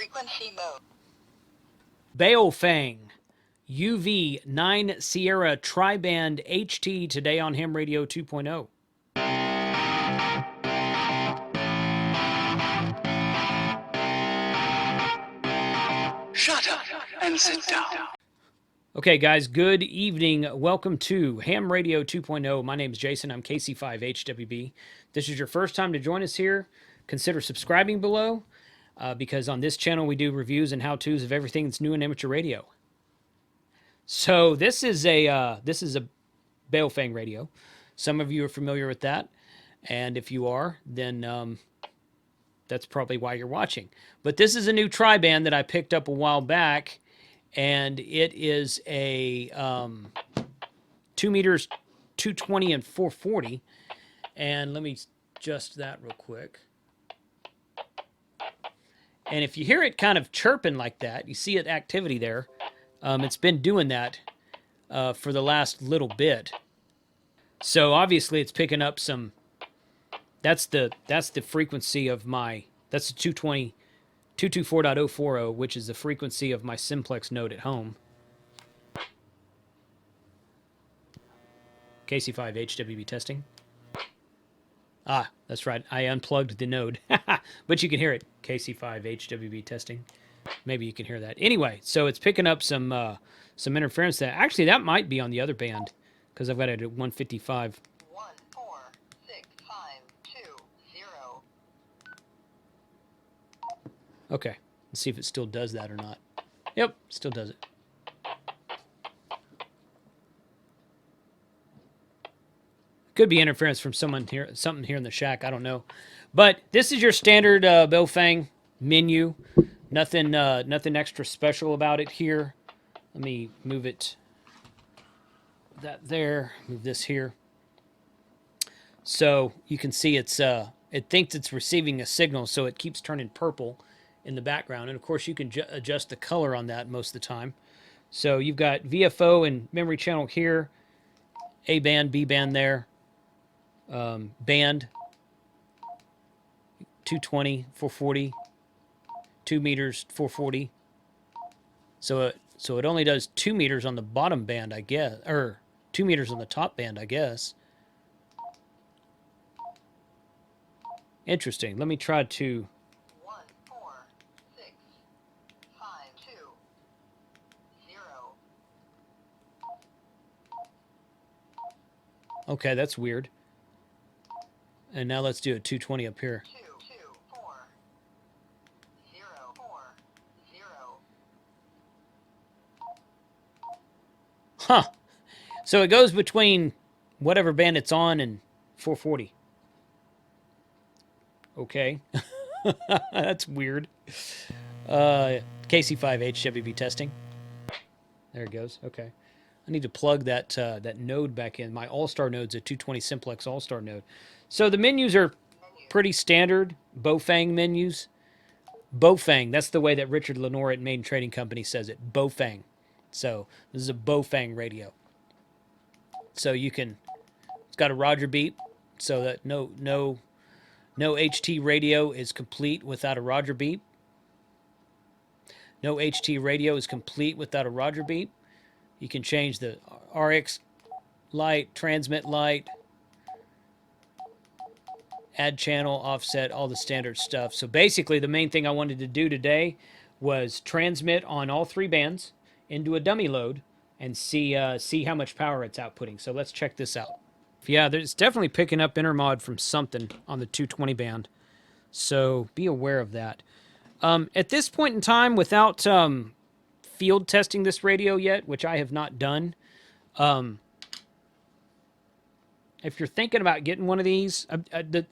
frequency mode. Baofeng UV9 Sierra Triband HT today on Ham Radio 2.0. Shut up and sit down. Okay, guys, good evening. Welcome to Ham Radio 2.0. My name is Jason. I'm KC5HWB. This is your first time to join us here. Consider subscribing below because on this channel we do reviews and how-tos of everything that's new in amateur radio. So this is a Baofeng radio. Some of you are familiar with that, and if you are, then that's probably why you're watching. But this is a new tri-band that I picked up a while back, and it is a 2 meters, 220 and 440. And let me adjust that real quick. And if you hear it kind of chirping like that, you see it activity there. It's been doing that for the last little bit. So obviously it's picking up some. That's the frequency of my. That's the 220. 224.040, which is the frequency of my simplex node at home. KC5HWB testing. Ah, that's right. I unplugged the node. But you can hear it. KC5HWB testing. Maybe you can hear that. Anyway, so it's picking up some interference. Actually, that might be on the other band because I've got it at 155. 14652. Okay, let's see if it still does that or not. Yep, still does it. Could be interference from something here in the shack. I don't know, but this is your standard Baofeng menu. Nothing extra special about it here. Let me move it. That there. Move this here. So you can see it thinks it's receiving a signal, so it keeps turning purple in the background, and of course you can adjust the color on that most of the time. So you've got VFO and memory channel here, A band, B band there, band 220, 440, 2 meters, 440. So it only does 2 meters on the bottom band, I guess, or 2 meters on the top band, I guess. Interesting. Let me try to. Okay, that's weird. And now let's do a 220 up here. 224.040. Huh. So it goes between whatever band it's on and 440. Okay. That's weird. KC5HWB testing. There it goes. Okay. I need to plug that node back in. My All-Star node's a 220 simplex All-Star node. So the menus are pretty standard Baofeng menus. Baofeng, that's the way that Richard Lenore at Maiden Trading Company says it. Baofeng. So this is a Baofeng radio. So you can, it's got a Roger beep, so that no HT radio is complete without a Roger beep. No HT radio is complete without a Roger beep. You can change the RX light, transmit light, add channel, offset, all the standard stuff. So basically the main thing I wanted to do today was transmit on all 3 bands into a dummy load and see how much power it's outputting. So let's check this out. Yeah, it's definitely picking up intermod from something on the 220 band. So be aware of that. At this point in time, without field testing this radio yet, which I have not done. If you're thinking about getting one of these,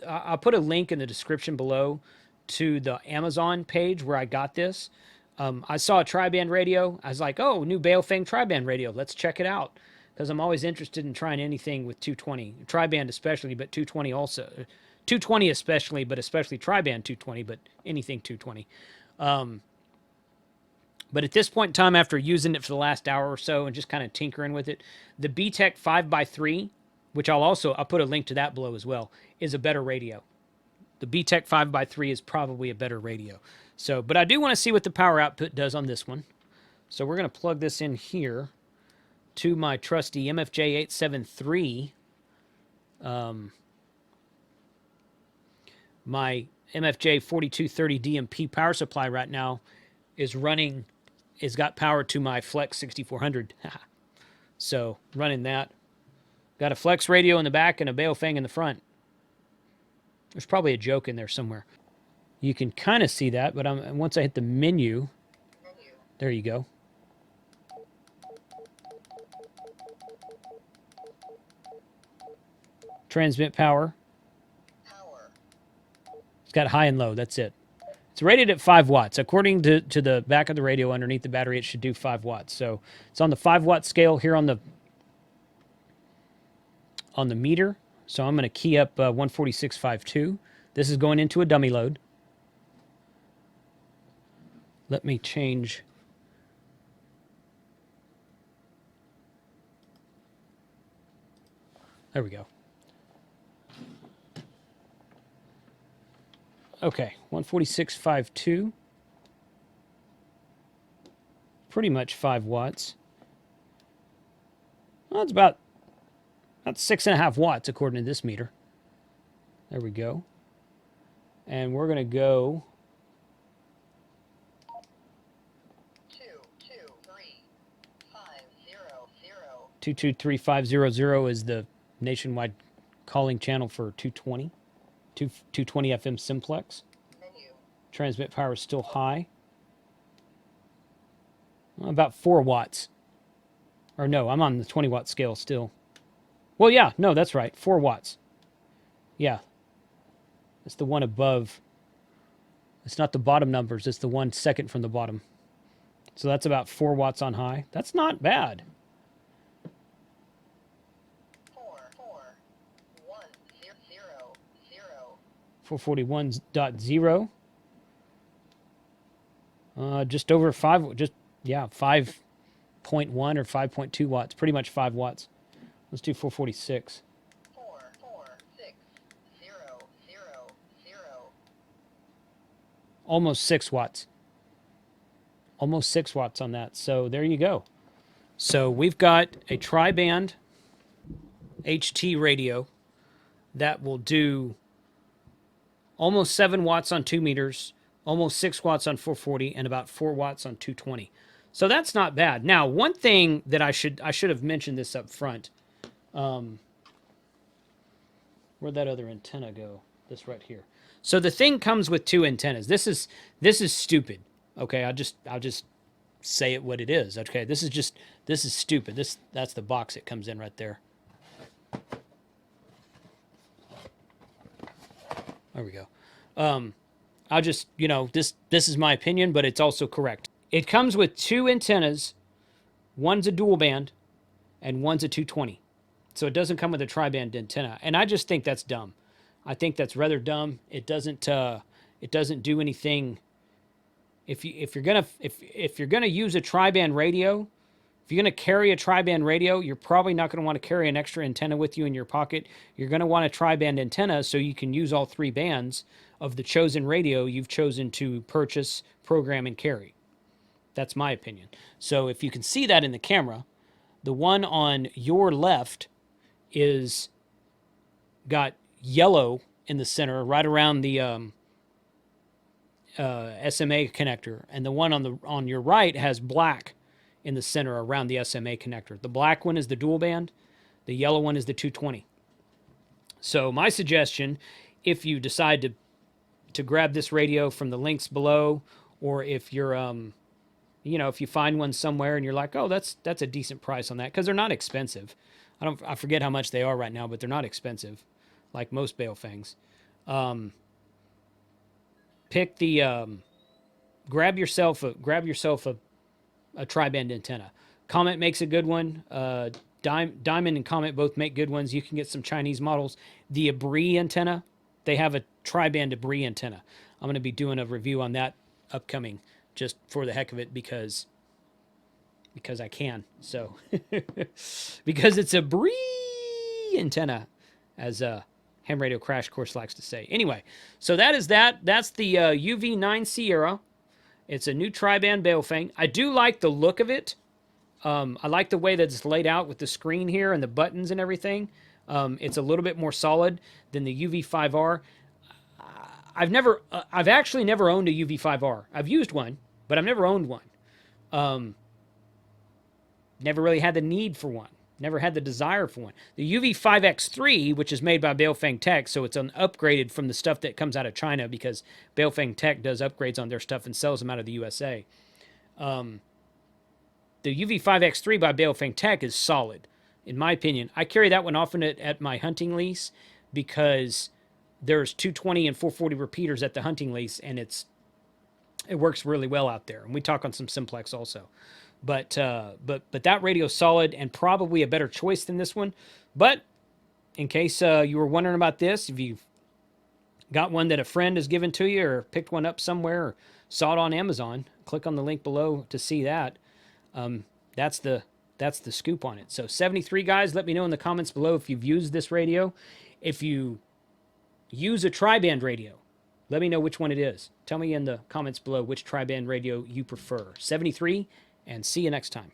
I'll put a link in the description below to the Amazon page where I got this. I saw a tri-band radio. I was like, oh, new Baofeng tri-band radio. Let's check it out. Because I'm always interested in trying anything with 220. Tri-band especially, but 220 also. 220 especially, but especially tri-band 220, but anything 220. But at this point in time, after using it for the last hour or so and just kind of tinkering with it, the BTEC 5x3, which I'll put a link to that below as well, is a better radio. the BTEC 5x3 is probably a better radio. So, but I do want to see what the power output does on this one. So we're going to plug this in here to my trusty MFJ873. My MFJ 4230 DMP power supply right now is running, is got power to my Flex 6400. So running that. Got a Flex radio in the back and a Baofeng in the front. There's probably a joke in there somewhere. You can kind of see that, but once I hit the menu, there you go. Transmit power. It's got high and low. That's it. It's rated at 5 watts. According to the back of the radio underneath the battery, it should do 5 watts. So it's on the 5 watt scale here on the meter. So I'm going to key up 146.52. This is going into a dummy load. Let me change. There we go. Okay, 146.52. Pretty much 5 watts. Well, it's about 6.5 watts according to this meter. There we go. And we're going to go 223500 is the nationwide calling channel for 220. 220 FM simplex. Transmit power is still high. About 4 watts. Or no, I'm on the 20 watt scale still. Well, yeah, no, that's right. 4 watts. Yeah. It's the one above. It's not the bottom numbers. It's the one second from the bottom. So that's about 4 watts on high. That's not bad. 441.0. Just over 5, just, yeah, 5.1 or 5.2 watts. Pretty much 5 watts. Let's do 446. 446.000. Almost 6 watts. Almost 6 watts on that. So there you go. So we've got a tri-band HT radio that will do almost 7 watts on 2 meters, almost 6 watts on 440, and about 4 watts on 220. So that's not bad. Now, one thing that I should have mentioned this up front. Where'd that other antenna go? This right here. So the thing comes with 2 antennas. This is stupid. Okay, I'll just say it what it is. Okay, this is stupid. That's the box it comes in right there. There we go. I'll just, this is my opinion, but it's also correct. It comes with 2 antennas. One's a dual band and one's a 220. So it doesn't come with a tri-band antenna. And I just think that's dumb. I think that's rather dumb. It doesn't do anything. If you're gonna use a tri-band radio, if you're gonna carry a tri-band radio, you're probably not gonna want to carry an extra antenna with you in your pocket. You're gonna want a tri-band antenna so you can use all 3 bands of the chosen radio you've chosen to purchase, program, and carry. That's my opinion. So if you can see that in the camera, the one on your left is got yellow in the center, right around the SMA connector, and the one on your right has black in the center around the SMA connector. The black one is the dual band, the yellow one is the 220. So my suggestion, if you decide to grab this radio from the links below, or if you're if you find one somewhere and you're like, oh, that's a decent price on that, because they're not expensive. I forget how much they are right now, but they're not expensive, like most Baofengs. Pick the grab yourself a tri-band antenna. Comet makes a good one. Diamond and Comet both make good ones. You can get some Chinese models. The Abri antenna, they have a tri-band Abri antenna. I'm going to be doing a review on that upcoming, just for the heck of it, because I can. So because it's a Abri antenna, as Ham Radio Crash Course likes to say. Anyway, so that is that. That's the UV9 Sierra. It's a new Triband Baofeng. I do like the look of it. I like the way that it's laid out with the screen here and the buttons and everything. It's a little bit more solid than the UV5R. I've actually never owned a UV5R. I've used one, but I've never owned one. Never really had the need for one. Never had the desire for one. The UV5X3, which is made by Baofeng Tech, so it's an upgraded from the stuff that comes out of China because Baofeng Tech does upgrades on their stuff and sells them out of the USA. The UV5X3 by Baofeng Tech is solid, in my opinion. I carry that one often at my hunting lease because there's 220 and 440 repeaters at the hunting lease, and it works really well out there. And we talk on some simplex also. But that radio's solid and probably a better choice than this one. But in case you were wondering about this, if you've got one that a friend has given to you or picked one up somewhere or saw it on Amazon, click on the link below to see that. That's the scoop on it. So 73 guys, let me know in the comments below if you've used this radio. If you use a Triband radio, let me know which one it is. Tell me in the comments below which Triband radio you prefer. 73, and see you next time.